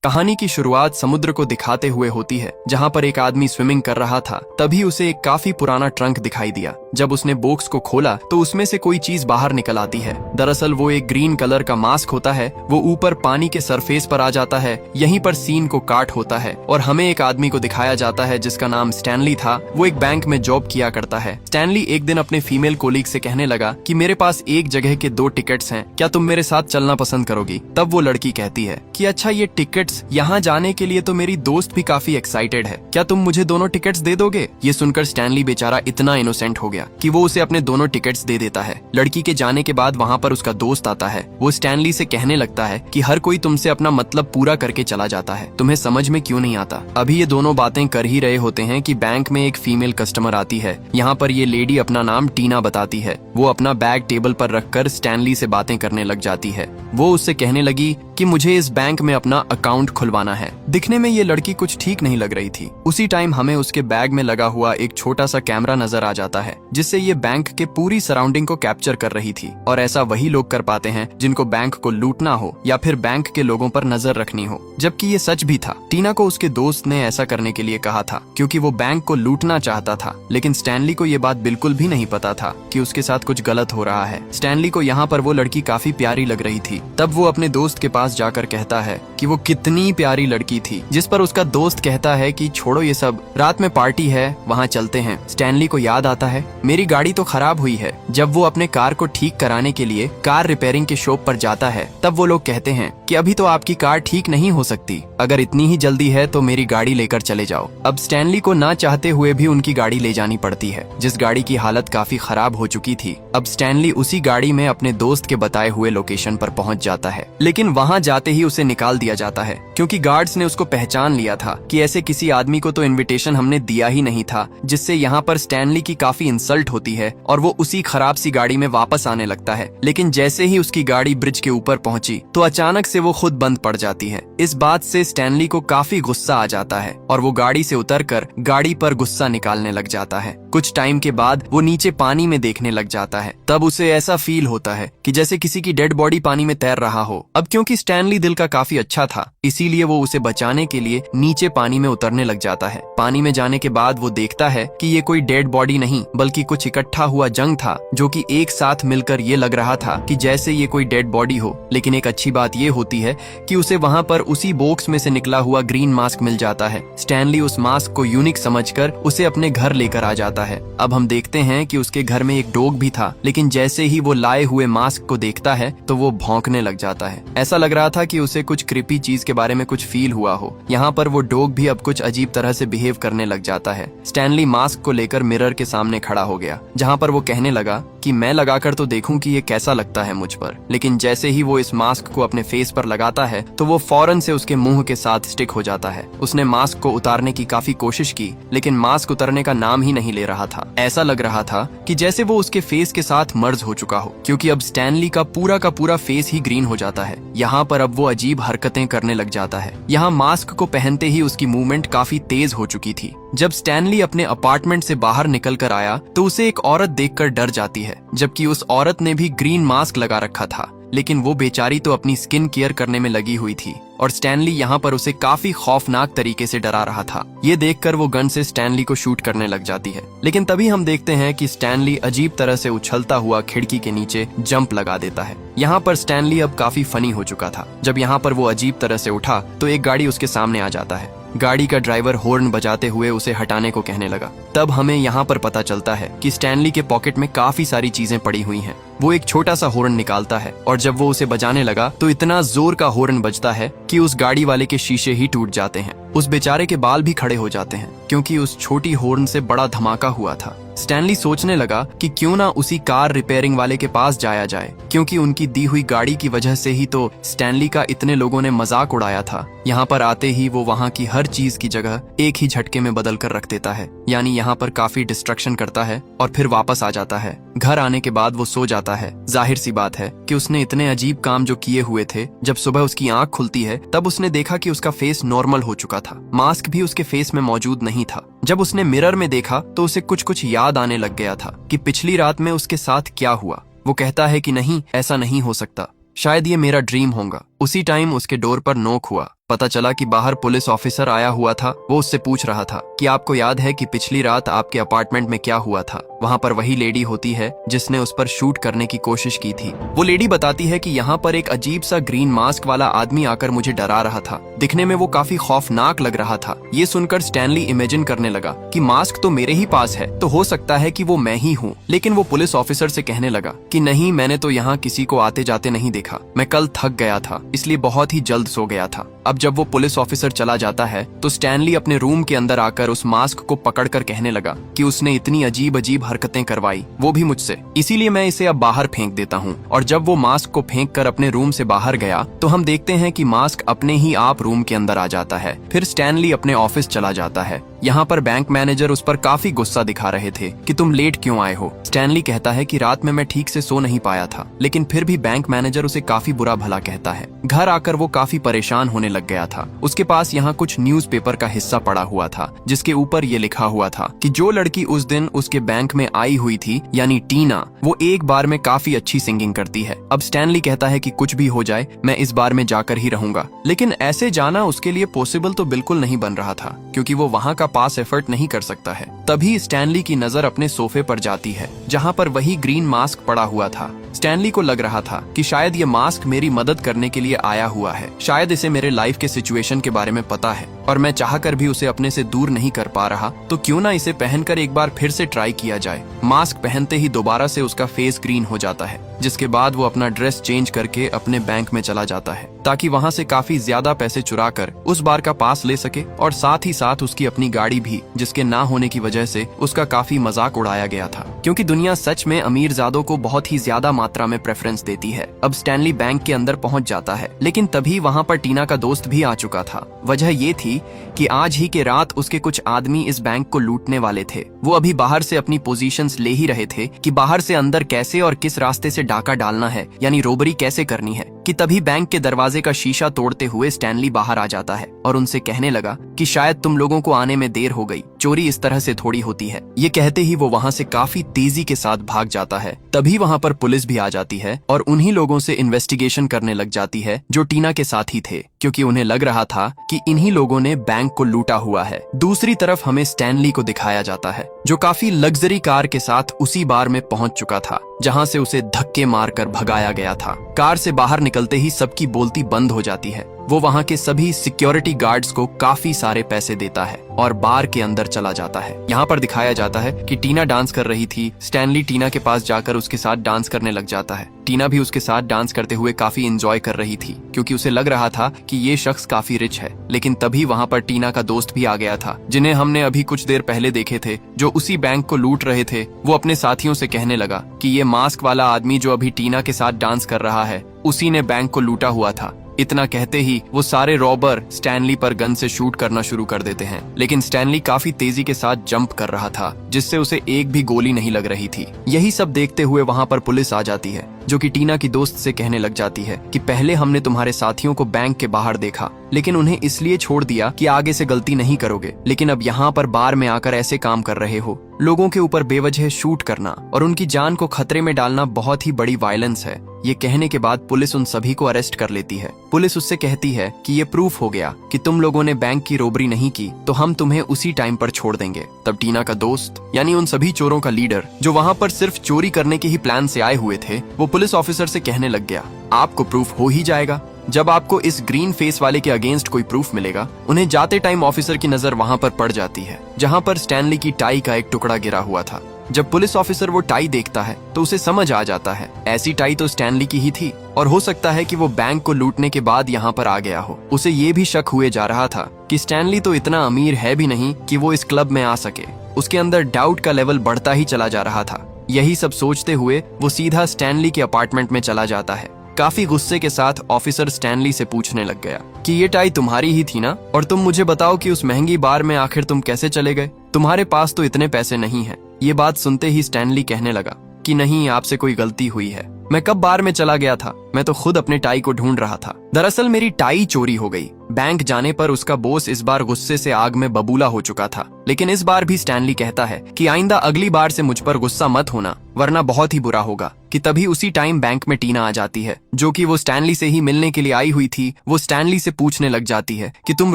कहानी की शुरुआत समुद्र को दिखाते हुए होती है, जहाँ पर एक आदमी स्विमिंग कर रहा था। तभी उसे एक काफी पुराना ट्रंक दिखाई दिया। जब उसने बॉक्स को खोला तो उसमें से कोई चीज बाहर निकल आती है। दरअसल वो एक ग्रीन कलर का मास्क होता है। वो ऊपर पानी के सरफेस पर आ जाता है। यहीं पर सीन को काट होता है और हमें एक आदमी को दिखाया जाता है जिसका नाम स्टैनली था। वो एक बैंक में जॉब किया करता है। स्टैनली एक दिन अपने फीमेल कोलीग से कहने लगा कि मेरे पास एक जगह के 2 टिकट्स हैं, क्या तुम मेरे साथ चलना पसंद करोगी? तब वो लड़की कहती है कि अच्छा, ये टिकट्स यहाँ जाने के लिए तो मेरी दोस्त भी काफी एक्साइटेड है, क्या तुम मुझे दोनों टिकट्स दे दोगे? ये सुनकर स्टैनली बेचारा इतना इनोसेंट हो गया कि वो उसे अपने दोनों टिकट्स दे देता है। लड़की के जाने के बाद वहाँ पर उसका दोस्त आता है। वो स्टैनली से कहने लगता है कि हर कोई तुमसे अपना मतलब पूरा करके चला जाता है, तुम्हें समझ में क्यों नहीं आता? अभी ये दोनों बातें कर ही रहे होते हैं कि बैंक में एक फीमेल कस्टमर आती है। यहाँ पर ये लेडी अपना नाम टीना बताती है। वो अपना बैग टेबल पर रखकर स्टैनली से बातें करने लग जाती है। वो उससे कहने लगी कि मुझे इस बैंक में अपना अकाउंट खुलवाना है। दिखने में ये लड़की कुछ ठीक नहीं लग रही थी। उसी टाइम हमें उसके बैग में लगा हुआ एक छोटा सा कैमरा नजर आ जाता है, जिससे ये बैंक के पूरी सराउंडिंग को कैप्चर कर रही थी। और ऐसा वही लोग कर पाते हैं जिनको बैंक को लूटना हो या फिर बैंक के लोगों पर नजर रखनी हो। जबकि ये सच भी था। टीना को उसके दोस्त ने ऐसा करने के लिए कहा था क्योंकि वो बैंक को लूटना चाहता था, लेकिन स्टैनली को ये बात बिल्कुल भी नहीं पता था कि उसके साथ कुछ गलत हो रहा है। स्टैनली को यहाँ पर वो लड़की काफी प्यारी लग रही थी। तब वो अपने दोस्त के पास जाकर कहता है कि वो कितनी प्यारी लड़की थी, जिस पर उसका दोस्त कहता है कि छोड़ो ये सब, रात में पार्टी है, वहाँ चलते हैं। स्टैनली को याद आता है मेरी गाड़ी तो खराब हुई है। जब वो अपने कार को ठीक कराने के लिए कार रिपेयरिंग के शॉप पर जाता है, तब वो लोग कहते हैं कि अभी तो आपकी कार ठीक नहीं हो सकती, अगर इतनी ही जल्दी है तो मेरी गाड़ी लेकर चले जाओ। अब स्टैनली को ना चाहते हुए भी उनकी गाड़ी ले जानी पड़ती है, जिस गाड़ी की हालत काफी खराब हो चुकी थी। अब स्टैनली उसी गाड़ी में अपने दोस्त के बताए हुए लोकेशन पर पहुंच जाता है, लेकिन वहां जाते ही उसे निकाल दिया जाता है क्योंकि गार्ड्स ने उसको पहचान लिया था कि ऐसे किसी आदमी को तो इनविटेशन हमने दिया ही नहीं था, जिससे यहाँ पर स्टैनली की काफी इंसल्ट होती है और वो उसी खराब सी गाड़ी में वापस आने लगता है। लेकिन जैसे ही उसकी गाड़ी ब्रिज के ऊपर पहुंची तो अचानक से वो खुद बंद पड़ जाती है। इस बात से स्टैनली को काफी गुस्सा आ जाता है और वो गाड़ी से उतरकर गाड़ी पर गुस्सा निकालने लग जाता है। कुछ टाइम के बाद वो नीचे पानी में देखने लग जाता है। तब उसे ऐसा फील होता है कि जैसे किसी की डेड बॉडी पानी में तैर रहा हो। अब क्योंकि स्टैनली दिल का काफी अच्छा था, इसीलिए वो उसे बचाने के लिए नीचे पानी में उतरने लग जाता है। पानी में जाने के बाद वो देखता है कि ये कोई डेड बॉडी नहीं बल्कि कुछ इकट्ठा हुआ जंग था, जो कि एक साथ मिलकर ये लग रहा था कि जैसे ये कोई डेड बॉडी हो। लेकिन एक अच्छी बात ये होती है कि उसे वहाँ पर उसी बॉक्स में से निकला हुआ ग्रीन मास्क मिल जाता है। स्टैनली उस मास्क को यूनिक समझकर उसे अपने घर लेकर आ जाता है। अब हम देखते हैं कि उसके घर में एक डॉग भी था, लेकिन जैसे ही वो लाए हुए मास्क को देखता है तो वो भौंकने लग जाता है। ऐसा लग रहा था कि उसे कुछ क्रीपी चीज के बारे में कुछ फील हुआ हो। यहाँ पर वो डॉग भी अब कुछ अजीब तरह से बिहेव करने लग जाता है। स्टैनली मास्क को लेकर मिरर के सामने खड़ा हो गया, जहाँ पर वो कहने लगा कि मैं लगाकर तो देखूं कि ये कैसा लगता है मुझ पर। लेकिन जैसे ही वो इस मास्क को अपने फेस पर लगाता है तो वो फौरन से उसके मुंह के साथ स्टिक हो जाता है। उसने मास्क को उतारने की काफी कोशिश की, लेकिन मास्क उतरने का नाम ही नहीं ले रहा था। ऐसा लग रहा था कि जैसे वो उसके फेस के साथ मर्ज हो चुका हो, क्योंकि अब स्टैनली का पूरा फेस ही ग्रीन हो जाता है। यहाँ पर अब वो अजीब हरकतें करने लग जाता है। यहाँ मास्क को पहनते ही उसकी मूवमेंट काफी तेज हो चुकी थी। जब स्टैनली अपने अपार्टमेंट से बाहर निकल कर आया तो उसे एक औरत देखकर डर जाती है, जबकि उस औरत ने भी ग्रीन मास्क लगा रखा था। लेकिन वो बेचारी तो अपनी स्किन केयर करने में लगी हुई थी और स्टैनली यहाँ पर उसे काफी खौफनाक तरीके से डरा रहा था। ये देखकर वो गन से स्टैनली को शूट करने लग जाती है। लेकिन तभी हम देखते हैं कि स्टैनली अजीब तरह से उछलता हुआ खिड़की के नीचे जंप लगा देता है। यहाँ पर स्टैनली अब काफी फनी हो चुका था। जब यहाँ पर वो अजीब तरह से उठा तो एक गाड़ी उसके सामने आ जाता है। गाड़ी का ड्राइवर हॉर्न बजाते हुए उसे हटाने को कहने लगा। तब हमें यहाँ पर पता चलता है कि स्टैनली के पॉकेट में काफी सारी चीजें पड़ी हुई हैं। वो एक छोटा सा हॉर्न निकालता है और जब वो उसे बजाने लगा तो इतना जोर का हॉर्न बजता है कि उस गाड़ी वाले के शीशे ही टूट जाते हैं। उस बेचारे के बाल भी खड़े हो जाते हैं क्योंकि उस छोटी हॉर्न से बड़ा धमाका हुआ था। स्टैनली सोचने लगा कि क्यों ना उसी कार रिपेयरिंग वाले के पास जाया जाए, क्योंकि उनकी दी हुई गाड़ी की वजह से ही तो स्टैनली का इतने लोगों ने मजाक उड़ाया था। यहाँ पर आते ही वो वहाँ की हर चीज की जगह एक ही झटके में बदल कर रख देता है, यानी यहाँ पर काफी डिस्ट्रक्शन करता है और फिर वापस आ जाता है। घर आने के बाद वो सो जाता है। जाहिर सी बात है कि उसने इतने अजीब काम जो किए हुए थे, जब सुबह उसकी आंख खुलती है तब उसने देखा कि उसका फेस नॉर्मल हो चुका था। मास्क भी उसके फेस में मौजूद नहीं था। जब उसने मिरर में देखा तो उसे कुछ याद आने लग गया था कि पिछली रात में उसके साथ क्या हुआ। वो कहता है कि नहीं, ऐसा नहीं हो सकता, शायद ये मेरा ड्रीम होगा। उसी टाइम उसके डोर पर नॉक हुआ। पता चला कि बाहर पुलिस ऑफिसर आया हुआ था। वो उससे पूछ रहा था कि आपको याद है कि पिछली रात आपके अपार्टमेंट में क्या हुआ था। वहाँ पर वही लेडी होती है जिसने उस पर शूट करने की कोशिश की थी। वो लेडी बताती है कि यहाँ पर एक अजीब सा ग्रीन मास्क वाला आदमी आकर मुझे डरा रहा था। दिखने में वो काफी खौफनाक लग रहा था। ये सुनकर स्टैनली इमेजिन करने लगा कि मास्क तो मेरे ही पास है, तो हो सकता है कि वो मैं ही हूँ। लेकिन वो पुलिस ऑफिसर से कहने लगा कि नहीं, मैंने तो यहाँ किसी को आते जाते नहीं देखा। मैं कल थक गया था, इसलिए बहुत ही जल्द सो गया था। अब जब वो पुलिस ऑफिसर चला जाता है तो स्टैनली अपने रूम के अंदर आकर उस मास्क को पकड़कर कहने लगा कि उसने इतनी अजीब अजीब हरकतें करवाई, वो भी मुझसे, इसीलिए मैं इसे अब बाहर फेंक देता हूँ। और जब वो मास्क को फेंक कर अपने रूम से बाहर गया तो हम देखते हैं कि मास्क अपने ही आप रूम के अंदर आ जाता है। फिर स्टैनली अपने ऑफिस चला जाता है। यहाँ पर बैंक मैनेजर उस पर काफी गुस्सा दिखा रहे थे कि तुम लेट क्यों आए हो। स्टैनली कहता है कि रात में मैं ठीक से सो नहीं पाया था, लेकिन फिर भी बैंक मैनेजर उसे काफी बुरा भला कहता है। घर आकर वो काफी परेशान होने लग गया था। उसके पास यहाँ कुछ न्यूज़पेपर का हिस्सा पड़ा हुआ था जिसके ऊपर ये लिखा हुआ था कि जो लड़की उस दिन उसके बैंक में आई हुई थी, यानी टीना, वो एक बार में काफी अच्छी सिंगिंग करती है। अब स्टैनली कहता है कि कुछ भी हो जाए मैं इस बार में जाकर ही रहूंगा। लेकिन ऐसे जाना उसके लिए पॉसिबल तो बिल्कुल नहीं बन रहा था, क्योंकि वो वहाँ का पास एफर्ट नहीं कर सकता है। तभी स्टैनली की नजर अपने सोफे पर जाती है जहाँ पर वही ग्रीन मास्क पड़ा हुआ था। स्टैनली को लग रहा था कि शायद ये मास्क मेरी मदद करने के लिए आया हुआ है। शायद इसे मेरे लाइफ के सिचुएशन के बारे में पता है और मैं चाहकर भी उसे अपने से दूर नहीं कर पा रहा, तो क्यों ना इसे पहनकर एक बार फिर से ट्राई किया जाए। मास्क पहनते ही दोबारा से उसका फेस ग्रीन हो जाता है, जिसके बाद वो अपना ड्रेस चेंज करके अपने बैंक में चला जाता है ताकि वहाँ से काफी ज्यादा पैसे चुरा कर उस बार का पास ले सके, और साथ ही साथ उसकी अपनी गाड़ी भी, जिसके ना होने की वजह से उसका काफी मजाक उड़ाया गया था। क्योंकि दुनिया सच में अमीरजादों को बहुत ही ज्यादा मात्रा में प्रेफरेंस देती है। अब स्टैनली बैंक के अंदर पहुंच जाता है, लेकिन तभी वहाँ पर टीना का दोस्त भी आ चुका था। वजह ये थी कि आज ही के रात उसके कुछ आदमी इस बैंक को लूटने वाले थे। वो अभी बाहर से अपनी पोजीशंस ले ही रहे थे कि बाहर से अंदर कैसे और किस रास्ते से डाका डालना है, यानी रोबरी कैसे करनी है, कि तभी बैंक के दरवाजे का शीशा तोड़ते हुए स्टैनली बाहर आ जाता है और उनसे कहने लगा कि शायद तुम लोगों को आने में देर हो गई, चोरी इस तरह से थोड़ी होती है। ये कहते ही वो वहाँ से काफी तेजी के साथ भाग जाता है। तभी वहाँ पर पुलिस भी आ जाती है और उन्हीं लोगों से इन्वेस्टिगेशन करने लग जाती है जो टीना के साथ ही थे, क्योंकि उन्हें लग रहा था कि इन्हीं लोगों ने बैंक को लूटा हुआ है। दूसरी तरफ हमें स्टैनली को दिखाया जाता है जो काफी लग्जरी कार के साथ उसी बार में पहुंच चुका था जहां से उसे धक्के मारकर भगाया गया था। कार से बाहर निकलते ही सबकी बोलती बंद हो जाती है। वो वहां के सभी सिक्योरिटी गार्ड्स को काफी सारे पैसे देता है और बार के अंदर चला जाता है। यहाँ पर दिखाया जाता है कि टीना डांस कर रही थी। स्टैनली टीना के पास जाकर उसके साथ डांस करने लग जाता है। टीना भी उसके साथ डांस करते हुए काफी एंजॉय कर रही थी, क्योंकि उसे लग रहा था कि ये शख्स काफी रिच है। लेकिन तभी वहाँ पर टीना का दोस्त भी आ गया था, जिन्हें हमने अभी कुछ देर पहले देखे थे, जो उसी बैंक को लूट रहे थे। वो अपने साथियों से कहने लगा कि ये मास्क वाला आदमी जो अभी टीना के साथ डांस कर रहा है, उसी ने बैंक को लूटा हुआ था। इतना कहते ही वो सारे रॉबर स्टैनली पर गन से शूट करना शुरू कर देते हैं, लेकिन स्टैनली काफी तेजी के साथ जंप कर रहा था, जिससे उसे एक भी गोली नहीं लग रही थी। यही सब देखते हुए वहाँ पर पुलिस आ जाती है, जो कि टीना की दोस्त से कहने लग जाती है कि पहले हमने तुम्हारे साथियों को बैंक के बाहर देखा, लेकिन उन्हें इसलिए छोड़ दिया कि आगे से गलती नहीं करोगे, लेकिन अब यहाँ पर बार में आकर ऐसे काम कर रहे हो। लोगों के ऊपर बेवजह शूट करना और उनकी जान को खतरे में डालना बहुत ही बड़ी वायलेंस है। ये कहने के बाद पुलिस उन सभी को अरेस्ट कर लेती है। पुलिस उससे कहती है कि ये प्रूफ हो गया कि तुम लोगों ने बैंक की रोबरी नहीं की, तो हम तुम्हें उसी टाइम पर छोड़ देंगे। तब टीना का दोस्त, यानी उन सभी चोरों का लीडर जो वहाँ पर सिर्फ चोरी करने के ही प्लान से आए हुए थे, वो पुलिस ऑफिसर से कहने लग गया, आपको प्रूफ हो ही जाएगा। जब आपको इस ग्रीन फेस वाले के अगेंस्ट कोई प्रूफ मिलेगा। उन्हें जाते टाइम ऑफिसर की नजर वहाँ पर पड़ जाती है जहाँ पर स्टैनली की टाई का एक टुकड़ा गिरा हुआ था। जब पुलिस ऑफिसर वो टाई देखता है तो उसे समझ आ जाता है ऐसी टाई तो स्टैनली की ही थी, और हो सकता है कि वो बैंक को लूटने के बाद यहाँ पर आ गया हो। उसे ये भी शक हुए जा रहा था कि स्टैनली तो इतना अमीर है भी नहीं कि वो इस क्लब में आ सके। उसके अंदर डाउट का लेवल बढ़ता ही चला जा रहा था। यही सब सोचते हुए वो सीधा स्टैनली के अपार्टमेंट में चला जाता है। काफी गुस्से के साथ ऑफिसर स्टैनली से पूछने लग गया कि ये टाई तुम्हारी ही थी ना, और तुम मुझे बताओ कि उस महंगी बार में आखिर तुम कैसे चले गए, तुम्हारे पास तो इतने पैसे नहीं है। ये बात सुनते ही स्टैनली कहने लगा कि नहीं, आपसे कोई गलती हुई है, मैं कब बार में चला गया था, मैं तो खुद अपने टाई को ढूंढ रहा था। दरअसल मेरी टाई चोरी हो गई। बैंक जाने पर उसका बॉस इस बार गुस्से से आग में बबूला हो चुका था। लेकिन इस बार भी स्टैनली कहता है कि आइंदा अगली बार से मुझ पर गुस्सा मत होना, वरना बहुत ही बुरा होगा। कि तभी उसी टाइम बैंक में टीना आ जाती है, जो कि वो स्टैनली से ही मिलने के लिए आई हुई थी। वो स्टैनली से पूछने लग जाती है कि तुम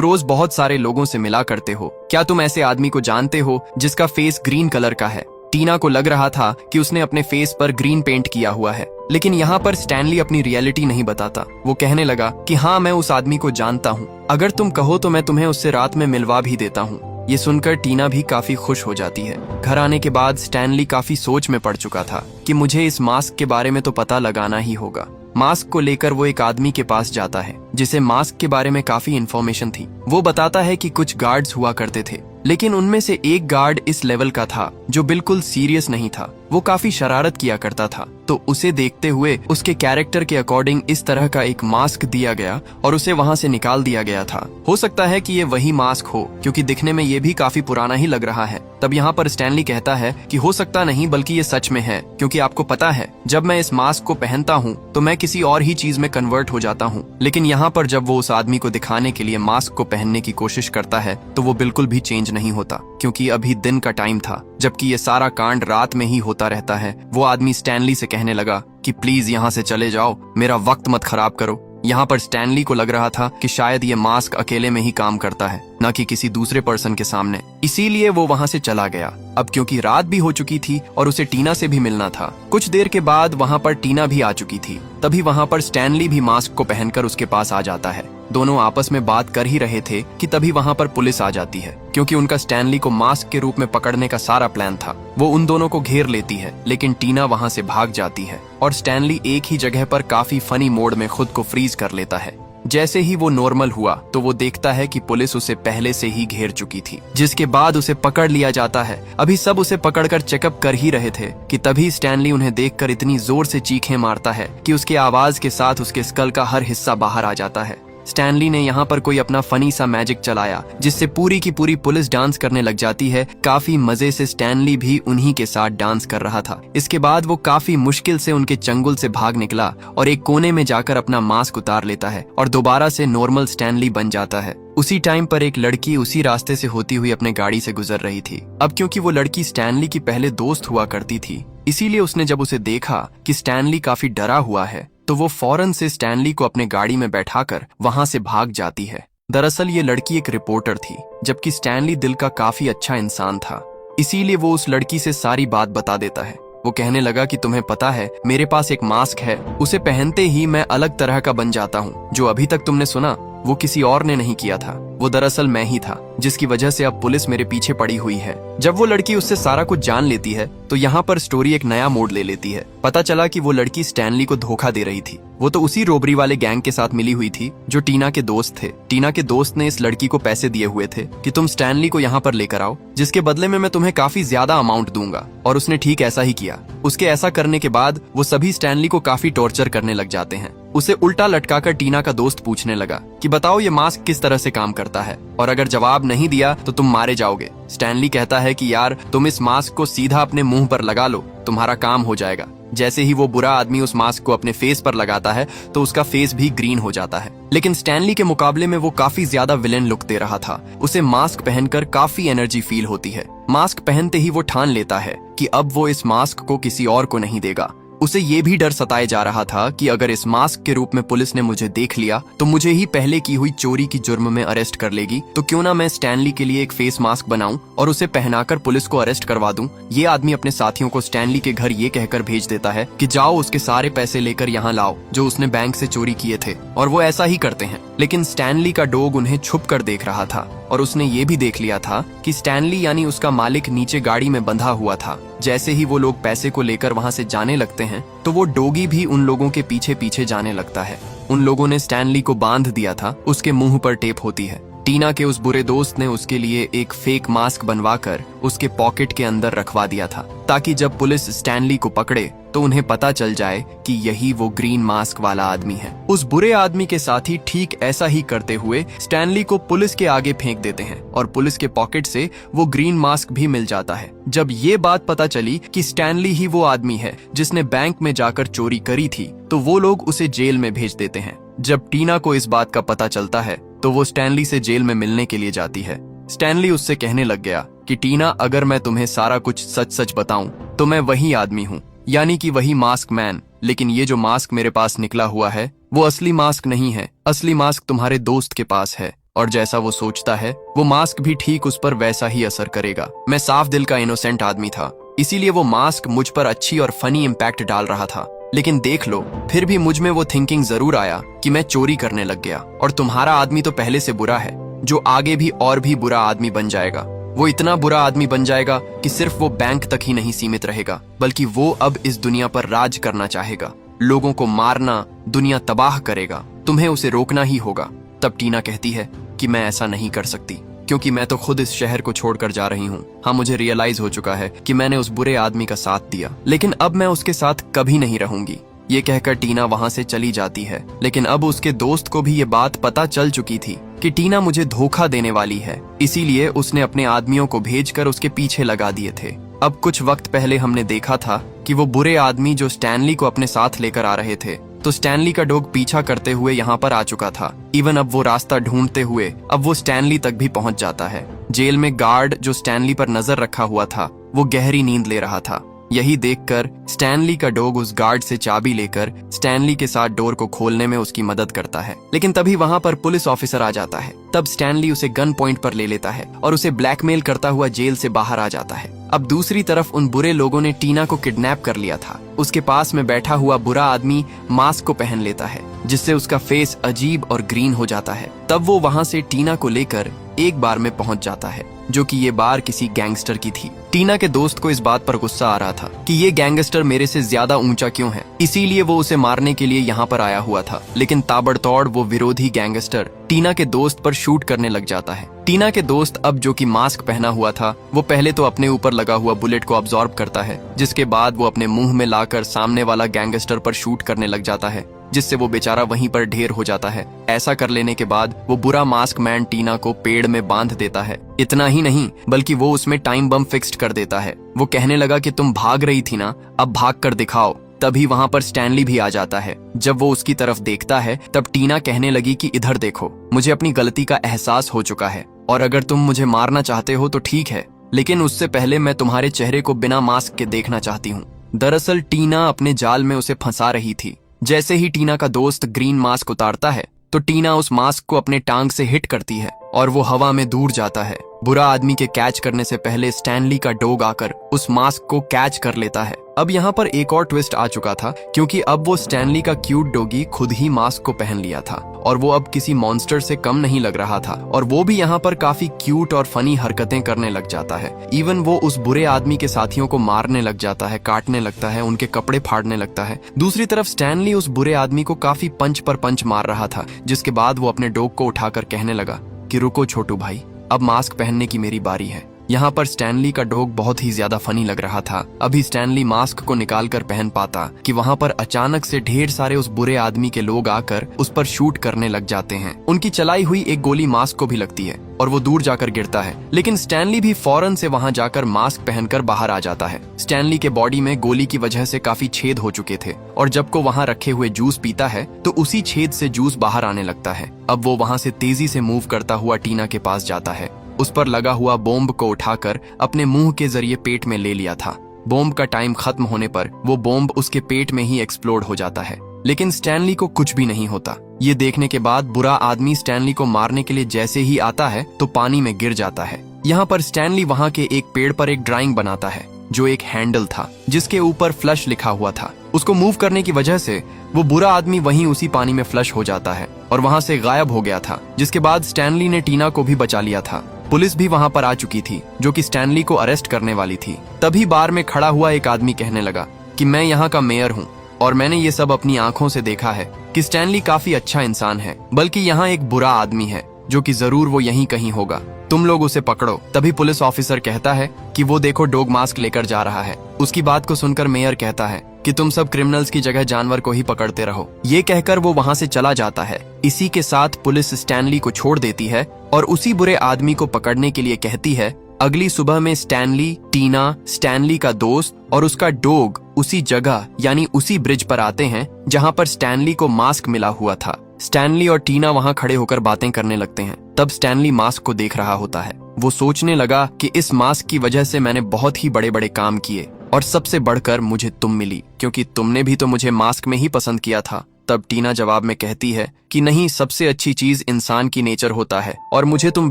रोज बहुत सारे लोगों से मिला करते हो, क्या तुम ऐसे आदमी को जानते हो जिसका फेस ग्रीन कलर का है। टीना को लग रहा था कि उसने अपने फेस पर ग्रीन पेंट किया हुआ है, लेकिन यहाँ पर स्टैनली अपनी रियलिटी नहीं बताता। वो कहने लगा कि हाँ, मैं उस आदमी को जानता हूँ, अगर तुम कहो तो मैं तुम्हें उससे रात में मिलवा भी देता हूँ। ये सुनकर टीना भी काफी खुश हो जाती है। घर आने के बाद स्टैनली काफी सोच में पड़ चुका था कि मुझे इस मास्क के बारे में तो पता लगाना ही होगा। मास्क को लेकर वो एक आदमी के पास जाता है जिसे मास्क के बारे में काफी इन्फॉर्मेशन थी। वो बताता है कि कुछ गार्ड्स हुआ करते थे, लेकिन उनमें से एक गार्ड इस लेवल का था जो बिल्कुल सीरियस नहीं था। वो काफी शरारत किया करता था, तो उसे देखते हुए उसके कैरेक्टर के अकॉर्डिंग इस तरह का एक मास्क दिया गया और उसे वहां से निकाल दिया गया था। हो सकता है कि ये वही मास्क हो, क्योंकि दिखने में ये भी काफी पुराना ही लग रहा है। तब यहाँ पर स्टैनली कहता है कि हो सकता नहीं, बल्कि ये सच में है, क्योंकि आपको पता है जब मैं इस मास्क को पहनता हूँ तो मैं किसी और ही चीज में कन्वर्ट हो जाता हूँ। लेकिन यहाँ पर जब वो उस आदमी को दिखाने के लिए मास्क को पहनने की कोशिश करता है तो वो बिल्कुल भी चेंज नहीं होता, क्योंकि अभी दिन का टाइम था, जबकि ये सारा कांड रात में ही होता रहता है। वो आदमी स्टैनली से कहने लगा कि प्लीज यहाँ से चले जाओ, मेरा वक्त मत खराब करो। यहाँ पर स्टैनली को लग रहा था कि शायद ये मास्क अकेले में ही काम करता है, न कि किसी दूसरे पर्सन के सामने, इसीलिए वो वहाँ से चला गया। अब क्योंकि रात भी हो चुकी थी और उसे टीना से भी मिलना था। कुछ देर के बाद वहाँ पर टीना भी आ चुकी थी। तभी वहाँ पर स्टैनली भी मास्क को पहनकर उसके पास आ जाता है। दोनों आपस में बात कर ही रहे थे कि तभी वहाँ पर पुलिस आ जाती है, क्योंकि उनका स्टैनली को मास्क के रूप में पकड़ने का सारा प्लान था। वो उन दोनों को घेर लेती है, लेकिन टीना वहाँ से भाग जाती है और स्टैनली एक ही जगह पर काफी फनी मोड में खुद को फ्रीज कर लेता है। जैसे ही वो नॉर्मल हुआ तो वो देखता है कि पुलिस उसे पहले से ही घेर चुकी थी, जिसके बाद उसे पकड़ लिया जाता है। अभी सब उसे पकड़कर चेकअप कर ही रहे थे कि तभी स्टैनली उन्हें देखकर इतनी जोर से चीखें मारता है कि उसके आवाज के साथ उसके स्कल का हर हिस्सा बाहर आ जाता है। स्टैनली ने यहाँ पर कोई अपना फनी सा मैजिक चलाया, जिससे पूरी की पूरी पुलिस डांस करने लग जाती है। काफी मजे से स्टैनली भी उन्हीं के साथ डांस कर रहा था। इसके बाद वो काफी मुश्किल से उनके चंगुल से भाग निकला और एक कोने में जाकर अपना मास्क उतार लेता है और दोबारा से नॉर्मल स्टैनली बन जाता है। उसी टाइम पर एक लड़की उसी रास्ते से होती हुई अपने गाड़ी से गुजर रही थी। अब क्योंकि वो लड़की स्टैनली की पहले दोस्त हुआ करती थी, इसीलिए उसने जब उसे देखा कि स्टैनली काफी डरा हुआ है तो वो फौरन से स्टैनली को अपने गाड़ी में बैठाकर वहां से भाग जाती है। दरअसल ये लड़की एक रिपोर्टर थी, जबकि स्टैनली दिल का काफी अच्छा इंसान था, इसीलिए वो उस लड़की से सारी बात बता देता है। वो कहने लगा कि तुम्हें पता है मेरे पास एक मास्क है, उसे पहनते ही मैं अलग तरह का बन जाता हूँ। जो अभी तक तुमने सुना वो किसी और ने नहीं किया था, वो दरअसल मैं ही था, जिसकी वजह से अब पुलिस मेरे पीछे पड़ी हुई है। जब वो लड़की उससे सारा कुछ जान लेती है तो यहाँ पर स्टोरी एक नया मोड़ ले लेती है। पता चला कि वो लड़की स्टैनली को धोखा दे रही थी। वो तो उसी रोबरी वाले गैंग के साथ मिली हुई थी जो टीना के दोस्त थे। टीना के दोस्त ने इस लड़की को पैसे दिए हुए थे कि तुम स्टैनली को यहाँ पर लेकर आओ, जिसके बदले में मैं तुम्हें काफी ज्यादा अमाउंट दूंगा, और उसने ठीक ऐसा ही किया। उसके ऐसा करने के बाद वो सभी स्टैनली को काफी टॉर्चर करने लग जाते हैं। उसे उल्टा लटकाकर टीना का दोस्त पूछने लगा कि बताओ ये मास्क किस तरह से काम करता है, और अगर जवाब नहीं दिया तो तुम मारे जाओगे। स्टैनली कहता है कि यार तुम इस मास्क को सीधा अपने मुंह पर लगा लो, तुम्हारा काम हो जाएगा। जैसे ही वो बुरा आदमी उस मास्क को अपने फेस पर लगाता है तो उसका फेस भी ग्रीन हो जाता है। लेकिन स्टैनली के मुकाबले में वो काफी ज्यादा विलेन लुक दे रहा था। उसे मास्क पहनकर काफी एनर्जी फील होती है। मास्क पहनते ही वो ठान लेता है कि अब वो इस मास्क को किसी और को नहीं देगा। उसे ये भी डर सताए जा रहा था कि अगर इस मास्क के रूप में पुलिस ने मुझे देख लिया तो मुझे ही पहले की हुई चोरी की जुर्म में अरेस्ट कर लेगी। तो क्यों ना मैं स्टैनली के लिए एक फेस मास्क बनाऊं और उसे पहनाकर पुलिस को अरेस्ट करवा दूं। ये आदमी अपने साथियों को स्टैनली के घर ये कहकर भेज देता है कि जाओ उसके सारे पैसे लेकर यहाँ लाओ जो उसने बैंक से चोरी किए थे, और वो ऐसा ही करते हैं। लेकिन स्टैनली का डॉग उन्हें छुप कर देख रहा था और उसने ये भी देख लिया था कि स्टैनली यानी उसका मालिक नीचे गाड़ी में बंधा हुआ था। जैसे ही वो लोग पैसे को लेकर वहां से जाने लगते हैं तो वो डॉगी भी उन लोगों के पीछे पीछे जाने लगता है। उन लोगों ने स्टैनली को बांध दिया था, उसके मुंह पर टेप होती है। टीना के उस बुरे दोस्त ने उसके लिए एक फेक मास्क बनवाकर उसके पॉकेट के अंदर रखवा दिया था, ताकि जब पुलिस स्टैनली को पकड़े तो उन्हें पता चल जाए कि यही वो ग्रीन मास्क वाला आदमी है। उस बुरे आदमी के साथ ही ठीक ऐसा ही करते हुए स्टैनली को पुलिस के आगे फेंक देते हैं और पुलिस के पॉकेट से वो ग्रीन मास्क भी मिल जाता है। जब ये बात पता चली कि स्टैनली ही वो आदमी है जिसने बैंक में जाकर चोरी करी थी, तो वो लोग उसे जेल में भेज देते हैं। जब टीना को इस बात का पता चलता है तो वो स्टैनली से जेल में मिलने के लिए जाती है। स्टैनली उससे कहने लग गया कि टीना, अगर मैं तुम्हें सारा कुछ सच सच बताऊं तो मैं वही आदमी हूँ, यानी कि वही मास्क मैन। लेकिन ये जो मास्क मेरे पास निकला हुआ है वो असली मास्क नहीं है। असली मास्क तुम्हारे दोस्त के पास है और जैसा वो सोचता है वो मास्क भी ठीक उस पर वैसा ही असर करेगा। मैं साफ दिल का इनोसेंट आदमी था, इसीलिए वो मास्क मुझ पर अच्छी और फनी इम्पैक्ट डाल रहा था। लेकिन देख लो, फिर भी मुझ में वो थिंकिंग जरूर आया कि मैं चोरी करने लग गया। और तुम्हारा आदमी तो पहले से बुरा है, जो आगे भी और भी बुरा आदमी बन जाएगा। वो इतना बुरा आदमी बन जाएगा कि सिर्फ वो बैंक तक ही नहीं सीमित रहेगा, बल्कि वो अब इस दुनिया पर राज करना चाहेगा, लोगों को मारना, दुनिया तबाह करेगा। तुम्हें उसे रोकना ही होगा। तब टीना कहती है कि मैं ऐसा नहीं कर सकती, क्योंकि मैं तो खुद इस शहर को छोड़कर जा रही हूँ। हाँ, मुझे रियलाइज हो चुका है कि मैंने उस बुरे आदमी का साथ दिया, लेकिन अब मैं उसके साथ कभी नहीं रहूंगी। ये कहकर टीना वहाँ से चली जाती है। लेकिन अब उसके दोस्त को भी ये बात पता चल चुकी थी कि टीना मुझे धोखा देने वाली है, इसीलिए उसने अपने आदमियों को भेजकर उसके पीछे लगा दिए थे। अब कुछ वक्त पहले हमने देखा था कि वो बुरे आदमी जो स्टैनली को अपने साथ लेकर आ रहे थे, तो स्टैनली का डॉग पीछा करते हुए यहाँ पर आ चुका था। इवन अब वो रास्ता ढूंढते हुए अब वो स्टैनली तक भी पहुंच जाता है। जेल में गार्ड जो स्टैनली पर नजर रखा हुआ था वो गहरी नींद ले रहा था। यही देखकर स्टैनली का डॉग उस गार्ड से चाबी लेकर स्टैनली के साथ डोर को खोलने में उसकी मदद करता है। लेकिन तभी वहाँ पर पुलिस ऑफिसर आ जाता है। तब स्टैनली उसे गन पॉइंट पर ले लेता है और उसे ब्लैकमेल करता हुआ जेल से बाहर आ जाता है। अब दूसरी तरफ उन बुरे लोगों ने टीना को किडनैप कर लिया था। उसके पास में बैठा हुआ बुरा आदमी मास्क को पहन लेता है, जिससे उसका फेस अजीब और ग्रीन हो जाता है। तब वो वहाँ से टीना को लेकर एक बार में पहुंच जाता है, जो कि ये बार किसी गैंगस्टर की थी। टीना के दोस्त को इस बात पर गुस्सा आ रहा था कि ये गैंगस्टर मेरे से ज्यादा ऊंचा क्यों है, इसीलिए वो उसे मारने के लिए यहाँ पर आया हुआ था। लेकिन ताबड़तोड़ वो विरोधी गैंगस्टर टीना के दोस्त पर शूट करने लग जाता है। टीना के दोस्त अब जो कि मास्क पहना हुआ था, वो पहले तो अपने ऊपर लगा हुआ बुलेट को अब्सॉर्ब करता है, जिसके बाद वो अपने मुंह में लाकर सामने वाला गैंगस्टर पर शूट करने लग जाता है, जिससे वो बेचारा वहीं पर ढेर हो जाता है। ऐसा कर लेने के बाद वो बुरा मास्क मैन टीना को पेड़ में बांध देता है। इतना ही नहीं, बल्कि वो उसमें टाइम बम फिक्स्ड कर देता है। वो कहने लगा कि तुम भाग रही थी ना, अब भाग कर दिखाओ। तभी वहाँ पर स्टैनली भी आ जाता है। जब वो उसकी तरफ देखता है तब टीना कहने लगी कि इधर देखो, मुझे अपनी गलती का एहसास हो चुका है और अगर तुम मुझे मारना चाहते हो तो ठीक है, लेकिन उससे पहले मैं तुम्हारे चेहरे को बिना मास्क के देखना चाहती हूँ। दरअसल टीना अपने जाल में उसे फंसा रही थी। जैसे ही टीना का दोस्त ग्रीन मास्क उतारता है तो टीना उस मास्क को अपने टांग से हिट करती है और वो हवा में दूर जाता है। बुरा आदमी के कैच करने से पहले स्टैनली का डॉग आकर उस मास्क को कैच कर लेता है। अब यहाँ पर एक और ट्विस्ट आ चुका था, क्योंकि अब वो स्टैनली का क्यूट डॉगी खुद ही मास्क को पहन लिया था और वो अब किसी मॉन्स्टर से कम नहीं लग रहा था और वो भी यहाँ पर काफी क्यूट और फनी हरकतें करने लग जाता है। इवन वो उस बुरे आदमी के साथियों को मारने लग जाता है, काटने लगता है, उनके कपड़े फाड़ने लगता है। दूसरी तरफ स्टैनली उस बुरे आदमी को काफी पंच पर पंच मार रहा था, जिसके बाद वो अपने डॉग को उठाकर कहने लगा कि रुको छोटू भाई, अब मास्क पहनने की मेरी बारी है। यहाँ पर स्टैनली का डॉग बहुत ही ज्यादा फनी लग रहा था। अभी स्टैनली मास्क को निकाल कर पहन पाता कि वहाँ पर अचानक से ढेर सारे उस बुरे आदमी के लोग आकर उस पर शूट करने लग जाते हैं। उनकी चलाई हुई एक गोली मास्क को भी लगती है और वो दूर जाकर गिरता है, लेकिन स्टैनली भी फौरन से वहाँ जाकर मास्क पहनकर बाहर आ जाता है। स्टैनली के बॉडी में गोली की वजह से काफी छेद हो चुके थे और जब को वहाँ रखे हुए जूस पीता है तो उसी छेद से जूस बाहर आने लगता है। अब वो वहाँ से तेजी से मूव करता हुआ टीना के पास जाता है। उस पर लगा हुआ बॉम्ब को उठाकर अपने मुंह के जरिए पेट में ले लिया था। बॉम्ब का टाइम खत्म होने पर वो बॉम्ब उसके पेट में ही एक्सप्लोड हो जाता है, लेकिन स्टैनली को कुछ भी नहीं होता। ये देखने के बाद बुरा आदमी स्टैनली को मारने के लिए जैसे ही आता है तो पानी में गिर जाता है। यहाँ पर स्टैनली वहाँ के एक पेड़ पर एक ड्राइंग बनाता है, जो एक हैंडल था जिसके ऊपर फ्लश लिखा हुआ था। उसको मूव करने की वजह से वो बुरा आदमी वहीं उसी पानी में फ्लश हो जाता है और वहाँ से गायब हो गया था, जिसके बाद स्टैनली ने टीना को भी बचा लिया था। पुलिस भी वहाँ पर आ चुकी थी, जो कि स्टैनली को अरेस्ट करने वाली थी। तभी बार में खड़ा हुआ एक आदमी कहने लगा कि मैं यहाँ का मेयर हूँ और मैंने ये सब अपनी आंखों से देखा है कि स्टैनली काफी अच्छा इंसान है, बल्कि यहाँ एक बुरा आदमी है जो कि जरूर वो यहीं कहीं होगा। तुम लोग उसे पकड़ो। तभी पुलिस ऑफिसर कहता है कि वो देखो डॉग मास्क लेकर जा रहा है। उसकी बात को सुनकर मेयर कहता है कि तुम सब क्रिमिनल्स की जगह जानवर को ही पकड़ते रहो। ये कहकर वो वहाँ से चला जाता है। इसी के साथ पुलिस स्टैनली को छोड़ देती है और उसी बुरे आदमी को पकड़ने के लिए कहती है। अगली सुबह में स्टैनली, टीना, स्टैनली का दोस्त और उसका डॉग उसी जगह यानी उसी ब्रिज पर आते हैं जहाँ पर स्टैनली को मास्क मिला हुआ था। स्टैनली और टीना वहाँ खड़े होकर बातें करने लगते हैं। तब स्टैनली मास्क को देख रहा होता है। वो सोचने लगा कि इस मास्क की वजह से मैंने बहुत ही बड़े बड़े काम किए और सबसे बढ़कर मुझे तुम मिली, क्योंकि तुमने भी तो मुझे मास्क में ही पसंद किया था। तब टीना जवाब में कहती है कि नहीं, सबसे अच्छी चीज इंसान की नेचर होता है और मुझे तुम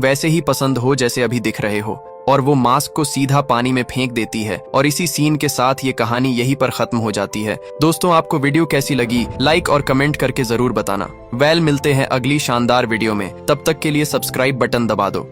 वैसे ही पसंद हो जैसे अभी दिख रहे हो। और वो मास्क को सीधा पानी में फेंक देती है और इसी सीन के साथ ये कहानी यहीं पर खत्म हो जाती है। दोस्तों, आपको वीडियो कैसी लगी लाइक और कमेंट करके जरूर बताना। मिलते हैं अगली शानदार वीडियो में। तब तक के लिए सब्सक्राइब बटन दबा दो।